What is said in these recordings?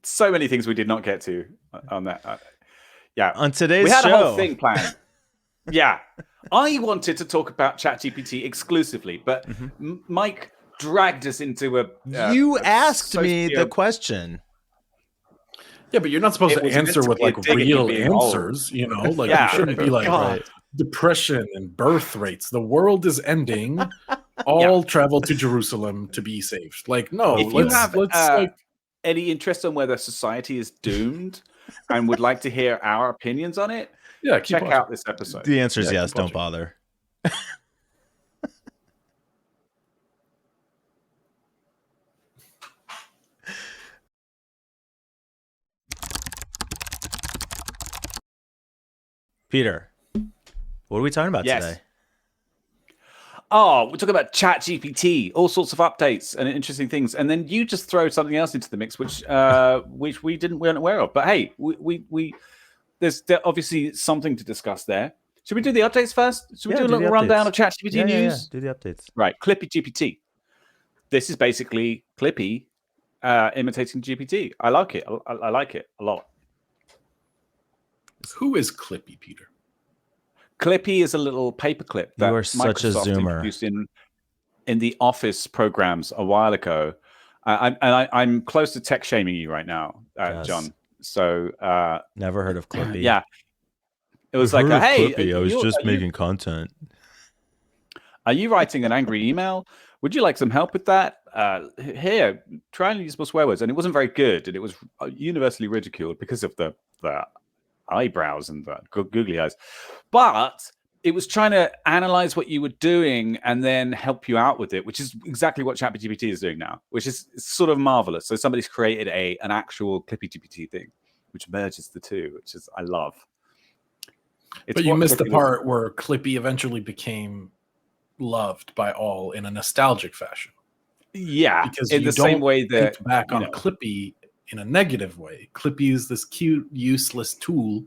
so many things we did not get to on that. Yeah, on today's we had show. a whole thing planned. Yeah, I wanted to talk about ChatGPT exclusively, but Mike dragged us into a. You asked me the question. Yeah, but you're not supposed to answer with like real answers, you know? Like you shouldn't be like depression and birth rates. The world is ending. All travel to Jerusalem to be saved. Like, no, if you have like any interest on whether society is doomed and would like to hear our opinions on it, check out this episode. The answer is yes, don't bother. Peter, what are we talking about today? Oh, we're talking about ChatGPT, all sorts of updates and interesting things, and then you just throw something else into the mix, which we weren't aware of. But hey, we there's obviously something to discuss there. Should we do the updates first? Should we do a little rundown of ChatGPT news? Yeah, do the updates. Right, Clippy GPT. This is basically Clippy imitating GPT. I like it. I like it a lot. Who is Clippy, Peter? Clippy is a little paperclip that you are such Microsoft a zoomer. introduced in the Office programs a while ago. I'm close to tech shaming you right now, John. So never heard of Clippy. Yeah, it was like, hey, Clippy. I was just making content. Are you writing an angry email? Would you like some help with that? Here, try and use more swear words. And it wasn't very good, and it was universally ridiculed because of the eyebrows and the googly eyes. But it was trying to analyze what you were doing and then help you out with it, which is exactly what ChatGPT is doing now, which is sort of marvelous. So somebody's created an actual Clippy GPT thing, which merges the two, which is I love. But you missed the part where Clippy eventually became loved by all in a nostalgic fashion. Yeah, because in the same way that think back on Clippy in a negative way. Clippy is this cute, useless tool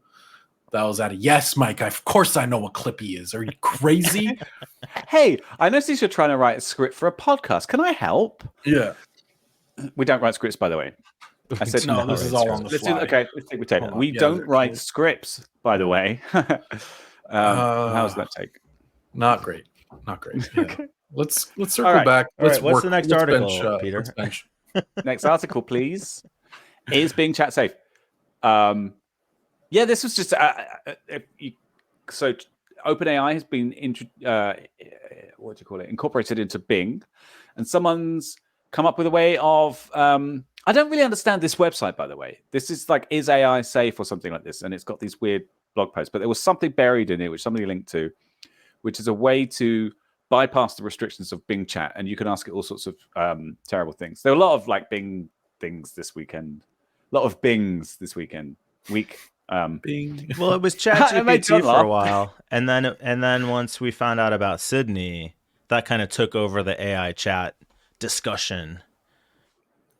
that was at yes, Mike. Of course I know what Clippy is. Are you crazy? Hey, I noticed you're trying to write a script for a podcast. Can I help? Yeah. We don't write scripts, by the way. I said no. This is all on the fly. Okay, let's take the tape. We don't write scripts, by the way. How's that take? Not great. Not great. Yeah. Okay. Let's circle back. What's the next article, Peter? Next article, please. Is being chat safe? Yeah, this was just so OpenAI has been incorporated into Bing, and someone's come up with a way of I don't really understand this website, by the way. This is like, is AI safe or something like this, and it's got these weird blog posts, but there was something buried in it which somebody linked to, which is a way to bypass the restrictions of Bing chat, and you can ask it all sorts of terrible things. There were a lot of like Bing things this weekend. A lot of Bings this weekend. Bing. Well, it was ChatGPT for a while, and then once we found out about Sydney, that kind of took over the AI chat discussion.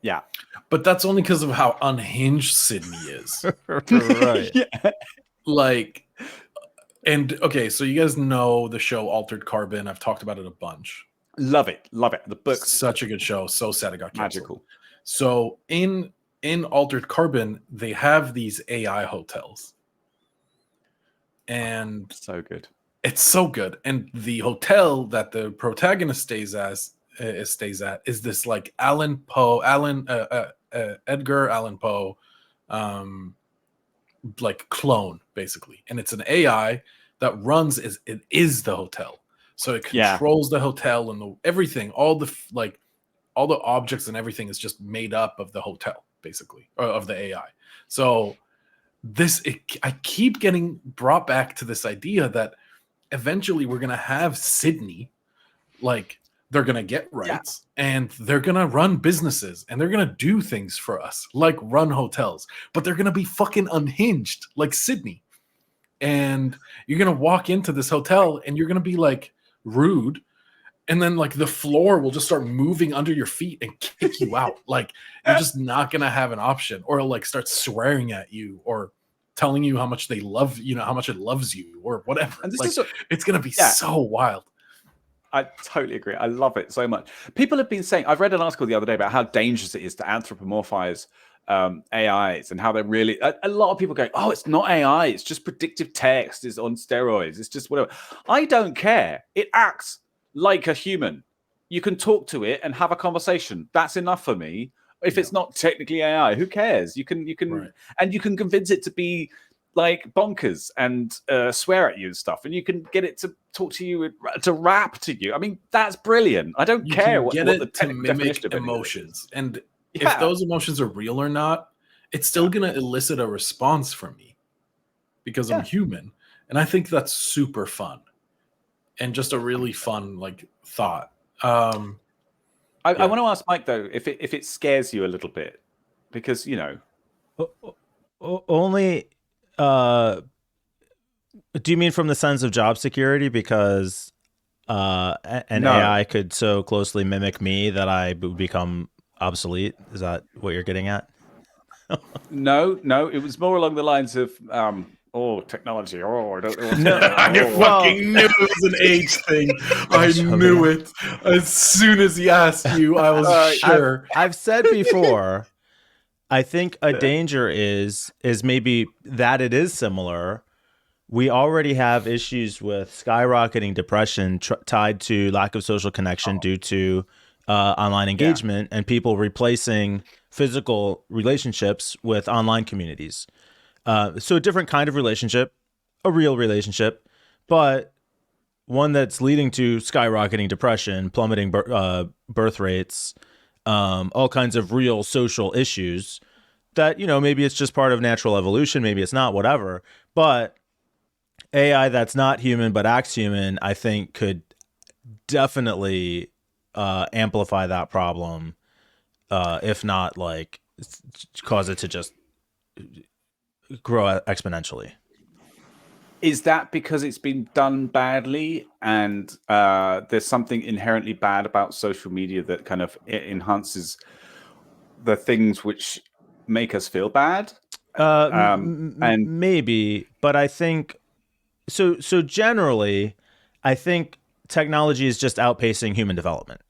Yeah, but that's only because of how unhinged Sydney is. Right. Yeah. Like, and okay, so you guys know the show Altered Carbon. I've talked about it a bunch. Love it. The book's such a good show. So sad it got canceled. Magical. So in Altered Carbon, they have these AI hotels. And so good. It's so good. And the hotel that the protagonist stays at is this like Edgar Allan Poe like clone, basically. And it's an AI that runs it is the hotel. So it controls the hotel and everything, all the objects and everything is just made up of the hotel, basically, or of the AI. So I keep getting brought back to this idea that eventually we're going to have Sydney, like they're going to get rights and they're going to run businesses and they're going to do things for us, like run hotels, but they're going to be fucking unhinged like Sydney. And you're going to walk into this hotel and you're going to be like rude. And then like the floor will just start moving under your feet and kick you out. Like you're just not going to have an option, or like start swearing at you or telling you how much they love, how much it loves you or whatever. And it's going to be so wild. I totally agree. I love it so much. People have been saying, I've read an article the other day about how dangerous it is to anthropomorphize AIs and how they're really a lot of people going, oh, it's not AI, it's just predictive text, it's on steroids, it's just whatever. I don't care. It acts like a human. You can talk to it and have a conversation. That's enough for me. If it's not technically AI, who cares? You can and you can convince it to be like bonkers and swear at you and stuff, and you can get it to talk to you, to rap to you. I mean, that's brilliant. I don't care what the to mimic emotions, and if those emotions are real or not, it's still gonna elicit a response from me because I'm human, and I think that's super fun and just a really fun like thought. I want to ask Mike though if it scares you a little bit, because only. Do you mean from the sense of job security? Because AI could so closely mimic me that I would become obsolete? Is that what you're getting at? No, it was more along the lines of technology. I don't know. No, I fucking knew it was an age thing. I knew it. As soon as he asked you, I was sure. I've said before, I think a danger is maybe that it is similar. We already have issues with skyrocketing depression tied to lack of social connection due to online engagement and people replacing physical relationships with online communities. So a different kind of relationship, a real relationship, but one that's leading to skyrocketing depression, plummeting birth rates, all kinds of real social issues that, maybe it's just part of natural evolution, maybe it's not, whatever. But AI that's not human but acts human, I think could definitely amplify that problem, if not like cause it to just grow exponentially. Is that because it's been done badly and there's something inherently bad about social media that kind of enhances the things which make us feel bad? And maybe, but I think so generally I think technology is just outpacing human development.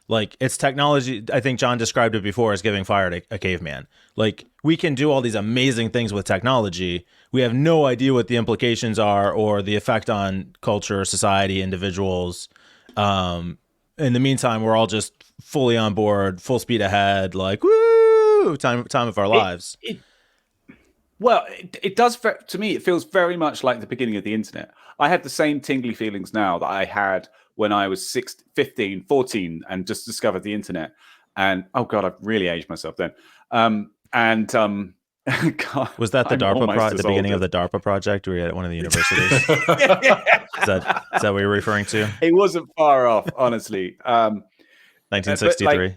Like, it's technology. I think John described it before as giving fire to a caveman. Like, we can do all these amazing things with technology. We have no idea what the implications are or the effect on culture, society, individuals. In the meantime, we're all just fully on board, full speed ahead, like, woo, time of our lives. It does, to me, it feels very much like the beginning of the internet. I have the same tingly feelings now that I had when I was 15, 14 and just discovered the internet. And oh God, I've really aged myself then. God, was that the DARPA the beginning of the DARPA project? Were you at one of the universities? Is that what you're referring to? It wasn't far off, honestly. 1963.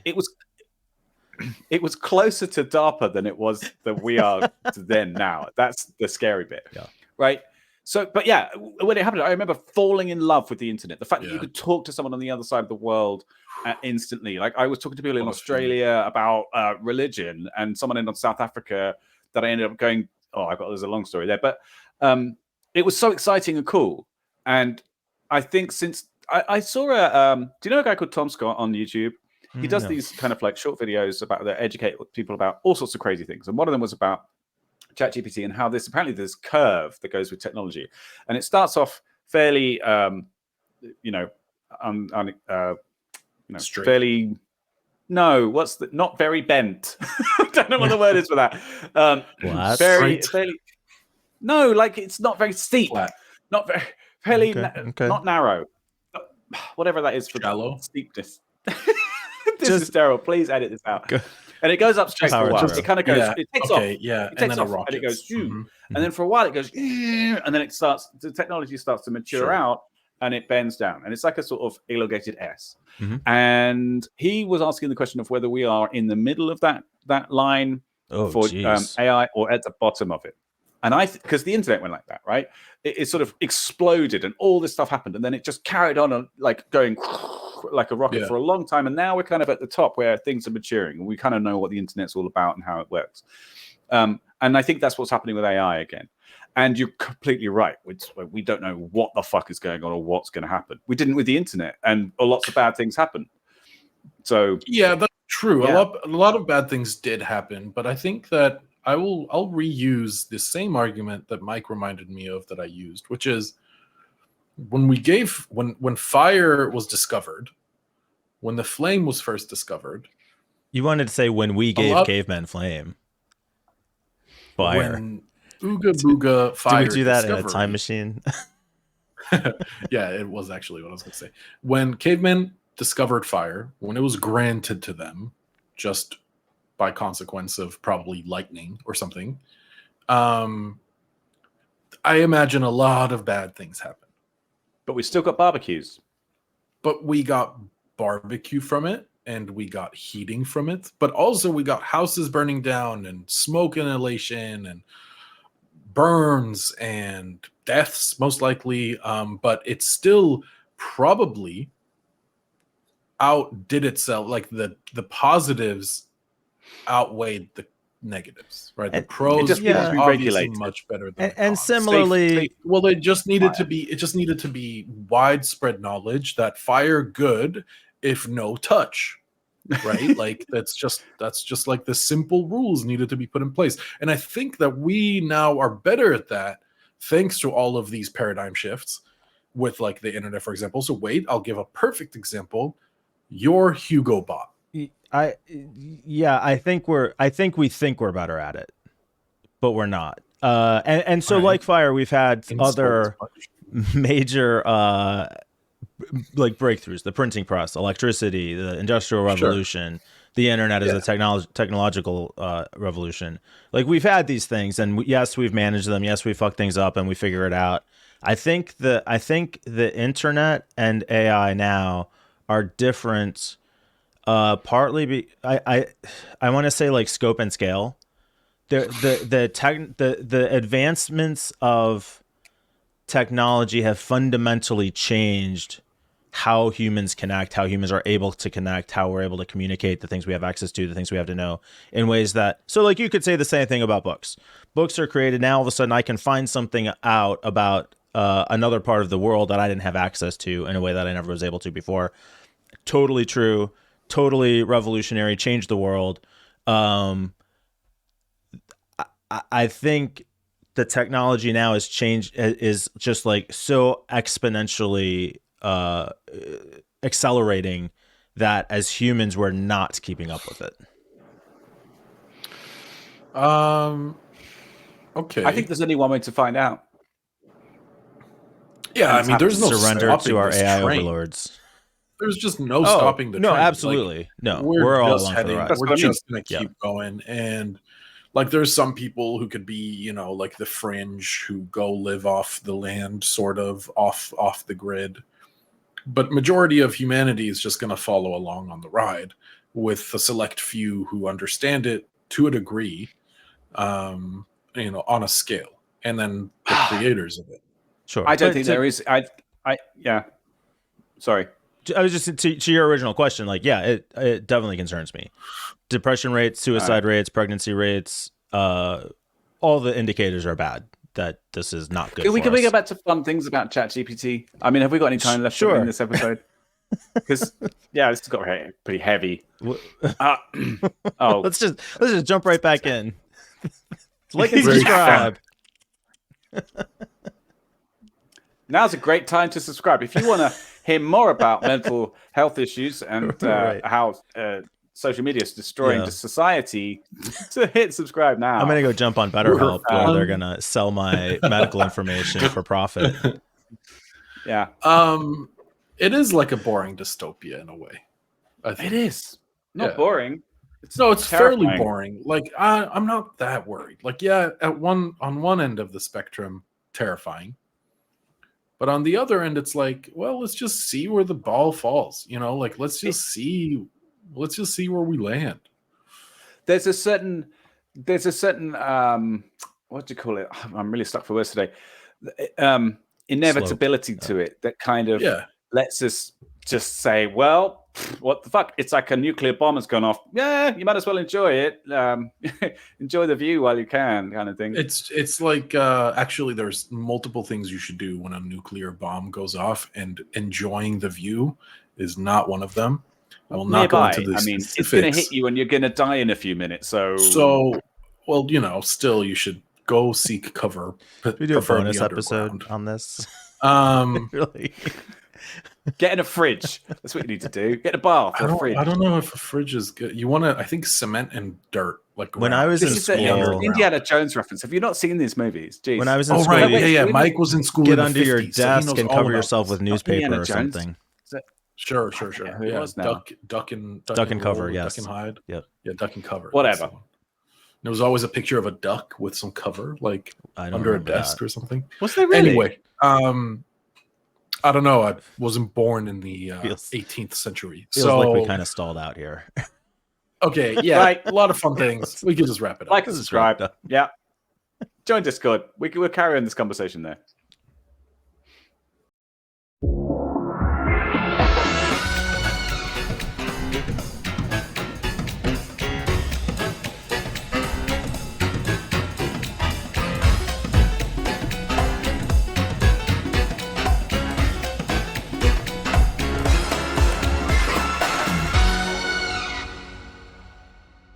It was closer to DARPA than it was that we are to then now. That's the scary bit. Yeah. Right. So, but yeah, when it happened, I remember falling in love with the internet. The fact that you could talk to someone on the other side of the world instantly. Like, I was talking to people in Australia about religion, and someone in South Africa that I ended up going, there's a long story there. But it was so exciting and cool. And I think since I saw do you know a guy called Tom Scott on YouTube? He does these kind of like short videos that educate people about all sorts of crazy things. And one of them was about ChatGPT and how apparently there's curve that goes with technology. And it starts off fairly, fairly, not very bent. I don't know what the word is for that. Fairly, no, like it's not very steep. Flat. Not very, fairly, not narrow. Whatever that is for shallow steepness. This is terrible. Please edit this out. And it goes up straight for a while. It kind of goes. It takes off. Yeah. It takes off, and it goes. And then for a while it goes. And then the technology starts to mature out, and it bends down, and it's like a sort of elongated S. And he was asking the question of whether we are in the middle of that line for AI or at the bottom of it. And because the internet went like that, right? It sort of exploded, and all this stuff happened, and then it just carried on like going like a rocket for a long time. And now we're kind of at the top where things are maturing, and we kind of know what the internet's all about and how it works. And I think that's what's happening with AI again. And you're completely right. We don't know what the fuck is going on or what's going to happen. We didn't with the internet, and lots of bad things happen. So yeah, that's True. Yeah. A lot of bad things did happen, but I think that I'll reuse the same argument that Mike reminded me of that I used, which is when fire was discovered, when the flame was first discovered. You wanted to say when we gave cavemen flame. Fire. When Ooga Booga fire Did we do that discovery, in a time machine? yeah, it was actually what I was going to say. When cavemen discovered fire, when it was granted to them, just by consequence of probably lightning or something, I imagine a lot of bad things happened. But we still got barbecues. But we got barbecue from it, and we got heating from it, but also we got houses burning down and smoke inhalation and burns and deaths, most likely. But it still probably outdid itself. Like the positives outweighed the negatives, right? The pros it just needed to be obviously regulated. much better than And similarly, well, it just needed to be widespread knowledge that fire good if no touch, right? Like that's just like the simple rules needed to be put in place. And I think that we now are better at that thanks to all of these paradigm shifts with like the internet, for example. So wait, I'll give a perfect example. Your Hugo bot. I think we think we're better at it, but we're not. And so like fire, we've had other major like breakthroughs: the printing press, electricity, the industrial revolution, the internet is a technological revolution. Like we've had these things, and yes, we've managed them. Yes, we fuck things up and we figure it out. I think the internet and AI now are different. Partly, I want to say like scope and scale. The advancements of technology have fundamentally changed how humans connect, how humans are able to connect, how we're able to communicate, the things we have access to, the things we have to know, in ways that, so like you could say the same thing about books. Books are created now. All of a sudden I can find something out about another part of the world that I didn't have access to in a way that I never was able to before. Totally true. Totally revolutionary, changed the world. I think the technology now has changed, is just like so exponentially accelerating that as humans we're not keeping up with it. Okay. I think there's only one way to find out. Yeah, I mean, there's no surrender to our AI overlords. There's just no stopping the train. No, absolutely. Like, no, we're all along heading, for the ride. We're just going to keep going. And like, there's some people who could be, you know, like the fringe who go live off the land, sort of off the grid. But majority of humanity is just going to follow along on the ride with a select few who understand it to a degree, you know, on a scale. And then the creators of it. Sure. I don't think there is. Yeah. Sorry. I was just to your original question. Like, yeah, it definitely concerns me. Depression rates, suicide rates, pregnancy rates, all the indicators are bad. That this is not good. Can we go back to fun things about ChatGPT? I mean, have we got any time left in this episode? Because this has got pretty heavy. Let's just jump right back in. Like and subscribe. Now's a great time to subscribe. If you want to hear more about mental health issues and how social media is destroying the society, to hit subscribe now. I'm going to go jump on BetterHelp where they're going to sell my medical information for profit. Yeah. It is like a boring dystopia in a way. I think. It is. Not boring. It's fairly boring. Like I'm not that worried. Like on one end of the spectrum, terrifying. But on the other end, it's like, well, let's just see where the ball falls. You know, like let's just see where we land. There's a certain what do you call it? I'm really stuck for words today. Inevitability to it that kind of lets us just say, well, what the fuck? It's like a nuclear bomb has gone off. Yeah, you might as well enjoy it. Enjoy the view while you can, kind of thing. It's like actually, there's multiple things you should do when a nuclear bomb goes off, and enjoying the view is not one of them. I will not go into the I mean, specifics. it's going to hit you and you're going to die in a few minutes. So, well, still you should go seek cover. We do a bonus episode on this. Really? Get in a fridge. That's what you need to do. Get a bath or a fridge. I don't know if a fridge is good. You want to, I think, cement and dirt. Like when I was in school, Indiana Jones reference. Have you not seen these movies? Jeez. When I was in school, right. Mike was in school. Get in under 50s, your desk so and cover yourself with newspaper or something. Sure. Yeah, duck and cover. Yes. Duck and hide. Yep. Yeah, duck and cover. Whatever. There was always a picture of a duck with some cover, like under a desk or something. Was there really? Anyway, I don't know. I wasn't born in the 18th century. Feels like we kind of stalled out here. Okay, yeah. Right. A lot of fun things. We can just wrap it up. Like and subscribe. Yeah. Join Discord. We'll carry on this conversation there.